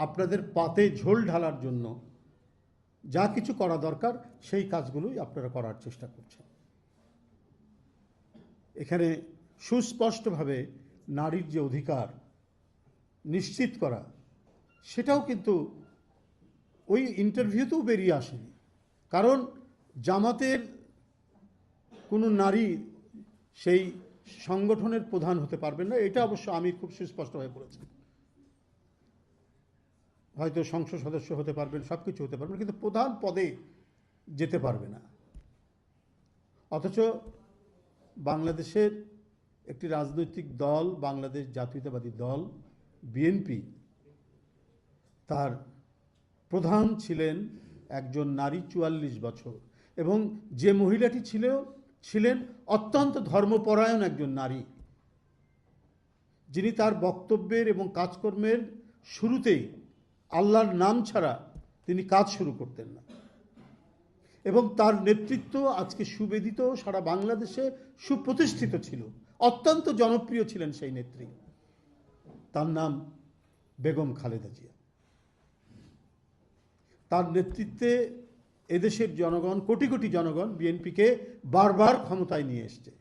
আপনাদের পাতে ঝোল ঢালার জন্য যা কিছু করা দরকার সেই কাজগুলোই আপনারা করার চেষ্টা করছেন। এখানে সুস্পষ্টভাবে নারীর যে অধিকার নিশ্চিত করা, সেটাও কিন্তু ওই ইন্টারভিউতেও বেরিয়ে আসেনি। কারণ জামাতের কোনো নারী সেই সংগঠনের প্রধান হতে পারবেন না, এটা অবশ্য আমি খুব সুস্পষ্টভাবে বলেছি। হয়তো সংসদ সদস্য হতে পারবেন, সব কিছু হতে পারবেন, কিন্তু প্রধান পদে যেতে পারবে না। অথচ বাংলাদেশের একটি রাজনৈতিক দল, বাংলাদেশ জাতীয়তাবাদী দল বিএনপি, তার প্রধান ছিলেন একজন নারী, ৪৪ বছর, এবং যে মহিলাটি ছিলেন অত্যন্ত ধর্মপরায়ণ একজন নারী, যিনি তার বক্তব্যের এবং কাজকর্মের শুরুতেই আল্লাহর নাম ছাড়া তিনি কাজ শুরু করতেন না। এবং তার নেতৃত্ব আজকে সুবেদিত, সারা বাংলাদেশে সুপ্রতিষ্ঠিত ছিল, অত্যন্ত জনপ্রিয় ছিলেন সেই নেত্রী। তার নাম বেগম খালেদা জিয়া। তার নেতৃত্বে এদেশের জনগণ, কোটি কোটি জনগণ বিএনপিকে বারবার ক্ষমতায় নিয়ে এসছে।